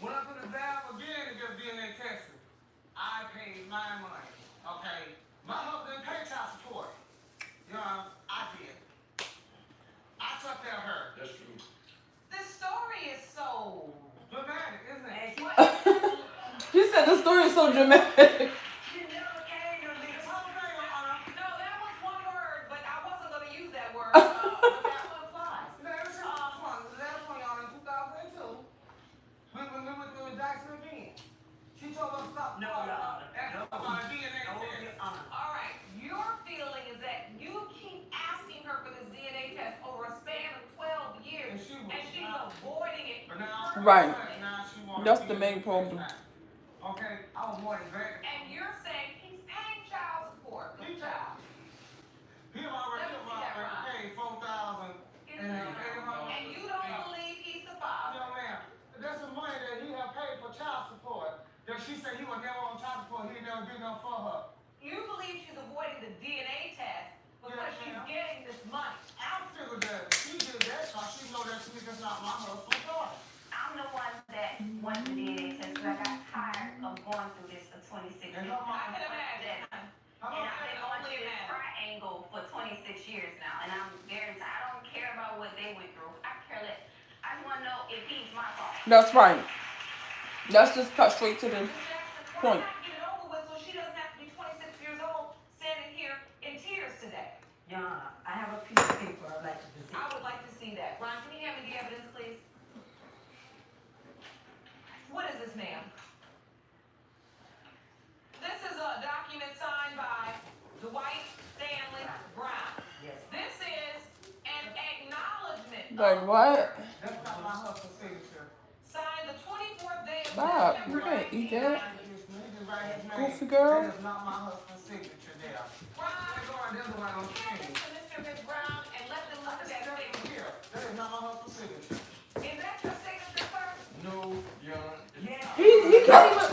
Went up to the lab again to get DNA tested. I paid 9 months. Okay, my husband didn't pay child support. You know, I did. I took care of her. That's true. This story is so Dramatic, isn't it? She said the story is so dramatic. She never came to me. This whole thing, Your Honor. No, that was one word, but I wasn't going to use that word. But that one applies. Last one, Your Honor, in 2002, we went through the Dyson again. She told us stop. No, Your Honor. That's about DNA No, test. Your Honor. All right, your feeling is that you keep asking her for this DNA test over a span of 12 years, and she's avoiding it. But now, Right. now she wants That's to the be main in problem. time. Okay, I was more than very. And you're saying he's paying child support for the child. He already paid $4,000. And you don't believe he's the father. No, ma'am. That's the money that he had paid for child support. That she said he was never on child support. He never did nothing for her. You believe she's avoiding the DNA test because she's getting this money. I figured that she did that because she know that that's not my husband's daughter. I'm the one that wanted the DNA test because I got tired of going through this for 26 years. And her I mom, can imagine. And I've been going through this triangle for 26 years now, and I'm very tired. I don't care about what they went through. I care less. I just want to know if he's my fault. That's right. Let's just cut straight to the point. Why not get it over with so she doesn't have to be 26 years old standing here in tears today? Your Honor, I have a piece of paper I'd like to present. I would like to see that. Ron, can you hand me the evidence, please? What is this, ma'am? This is a document signed by Dwight Stanley Brown. Yes. This is an acknowledgement Like what? that's not my husband's signature. signed the 24th day of Bob, September. you can't eat that. Goofy Goofy girl. That is not my husband's signature there. Ron, That's all that's what I'm hand saying. this to Mr. and Ms. Brown and let them look at that statement. Here, that is not my husband's signature. Is that your signature, sir? No, Your Honor. Yes. He can't even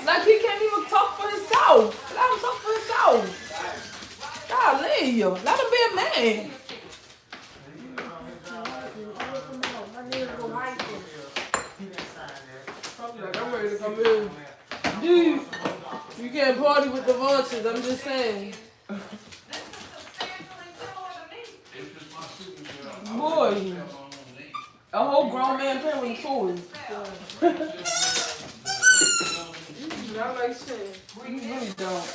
like he can't even talk for himself. Let him talk for himself. Golly, let him be a man. Like, I'm ready to come in. Dude, you can't party with the vultures. I'm just saying. This is substantially similar to me. It's just my signature. Boy, a whole grown man playing with toys. Not like shit. You really don't.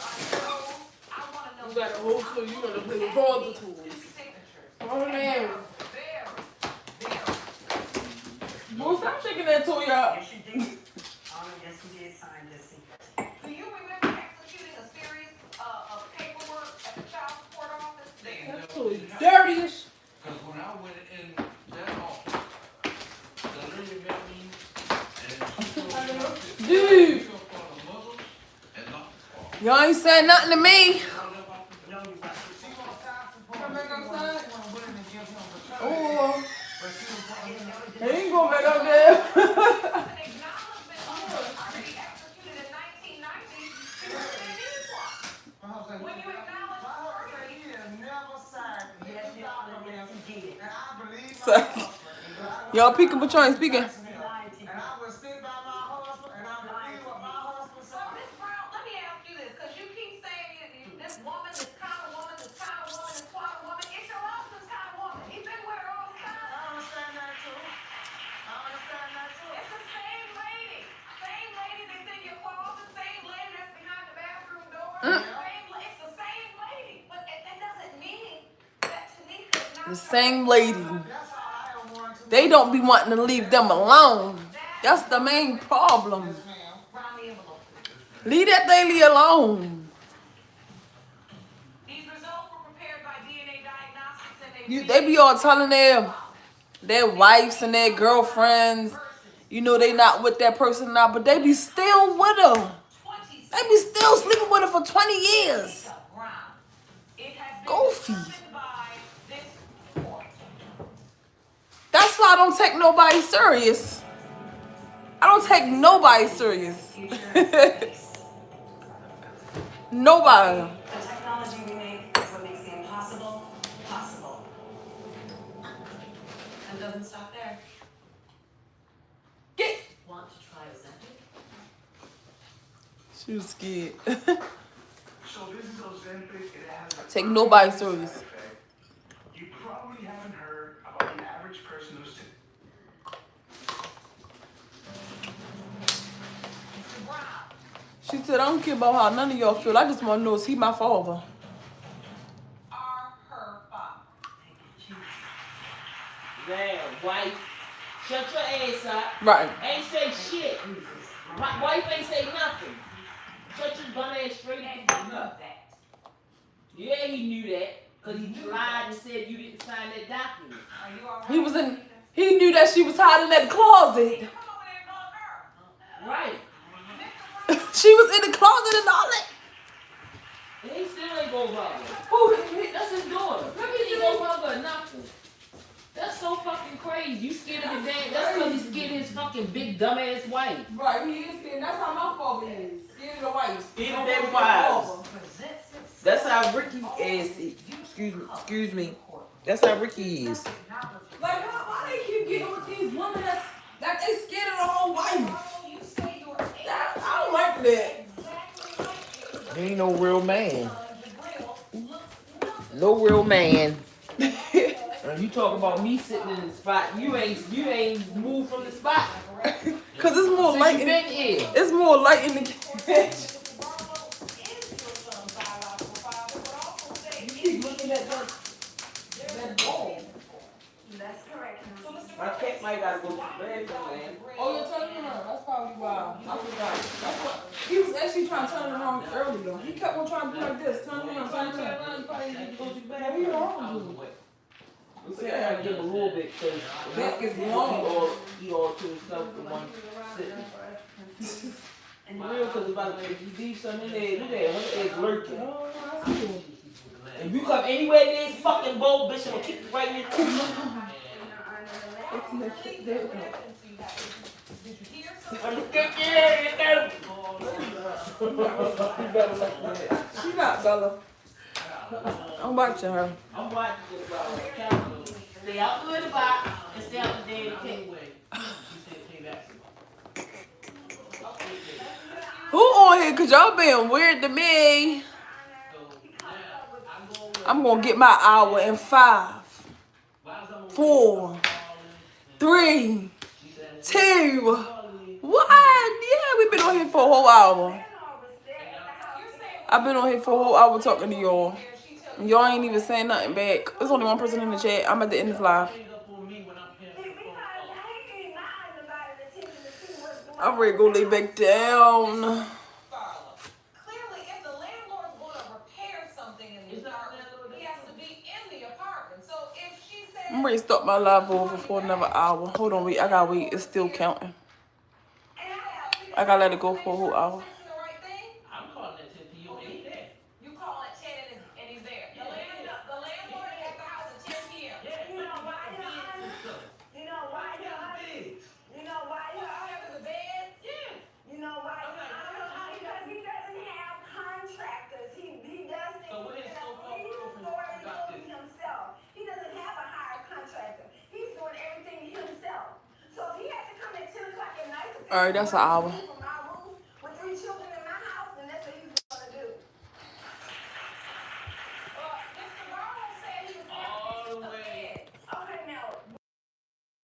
I want to know. You got a whole toy. You gotta play with all the toys. Oh man. Boy, stop shaking that toy out. Yes, you did. Honor, yes, you did sign this signature. Do you remember executing a series of paperwork at the child support office there? That toy dirty as Because when I went in that office, the lady met me and she told me about this. dude. For the Muslims and not the car. Y'all ain't saying nothing to me. No, you got She wants child support. She wanna win and give him the child. Oh, But she was he ain't going back up there. An acknowledgement already executed in 1990. You really need one. When you acknowledge my husband perjury, he has never signed Yes, any Your Honor, document. yes, you did. And I believe my Sorry. husband. Y'all peeking, but y'all ain't speaking. And I will stick by my husband, and I believe what my husband so said. Ms. Brown, let me ask you this, because you keep saying this woman, this kind of woman, this kind of woman, this kind of woman. It's your husband's kind of woman. He's been with her all the time. I understand that too. I understand that too. It's the same lady. Same lady that's in your closet, same lady that's behind the bathroom door. It's the same lady. But that doesn't mean that Tanika is not The same lady. That's all I ever wanted to They don't be wanting to leave them alone. That's the main problem. Yes, ma'am. Round the envelope. Leave that lady alone. These results were prepared by DNA Diagnostics and They be all telling their wives and their girlfriends, you know, they not with that person now, but they be still with her. They be still sleeping with her for 20 years. Goofy. That's why I don't take nobody serious. I don't take nobody serious. Nobody. The technology we make is what makes the impossible possible. And doesn't stop there. Get. Want to try Ozempic? She was scared. So this is Ozempic. It has Take nobody serious. You probably haven't heard about the average person who's She said, I don't care about how none of y'all feel. I just want to know, is he my father? Are her father. Man, wife, shut your ass up. Right. Ain't say shit. My wife ain't say nothing. Shut your bum ass straight up. Yeah, he knew that. Because he lied and said you didn't sign that document. Are you all right? He knew that she was hiding in the closet. Right. She was in the closet and all that. And he still ain't go rubber. Who? That's his daughter. He ain't go rubber or nothing. That's so fucking crazy. You scared of your dad. That's because he's scared of his fucking big dumbass wife. Right, he is scared. That's how my father is. Scared of the wife. Scared of their wives. That's how Ricky is. Excuse me. That's how Ricky is. Like, why they keep getting with these women that's like they scared of the whole wife? I don't like that. He ain't no real man. No real man. You talk about me sitting in the spot. You ain't moved from the spot. Cause it's more light in here. It's more light in the kitchen. You keep looking at that ball. That's correct. My cat might gotta go to the bathroom, man. Oh, you're turning around. That's probably why. I forgot. He was actually trying to turn it around earlier. He kept on trying to do like this. Turn around, turn around. You probably need to go to the Yeah, bathroom. he wrong. See, I gotta give him a little bit because That is long. He all to himself the one sitting. And real, because if you leave something in there, look at it, her eggs lurking. Oh, I see. If you come anywhere near this fucking bowl, bitch, I'm gonna kick you right in the She not Bella. I'm watching her. I'm watching this about stay out the box and stay out the damn cake. Who on here? Cause y'all being weird to me. I'm gonna get my hour in 5, 4, 3, 2, 1. Yeah, we've been on here for a whole hour. I've been on here for a whole hour talking to y'all. Y'all ain't even saying nothing back. There's only one person in the chat. I'm at the end of live. I'm ready to go lay back down. Clearly, if the landlord's going to repair something in the apartment, he has to be in the apartment. So if she says... I'm ready to start my live over for another hour. Hold on, wait. I gotta wait. It's still counting. I gotta let it go for a whole hour. I'm calling at 10 p.m. Ain't there? You call at 10 and he's there. The landlord at the house at 10 p.m. You know why, Your Honor? You know why, Your Honor? You know why, Your Honor? The beds? Yes. You know why, Your Honor? Because he doesn't have contractors. He does things himself. He doesn't have a hired contractor. He's doing everything himself. So if he has to come at 10 o'clock at night... All right, that's an hour.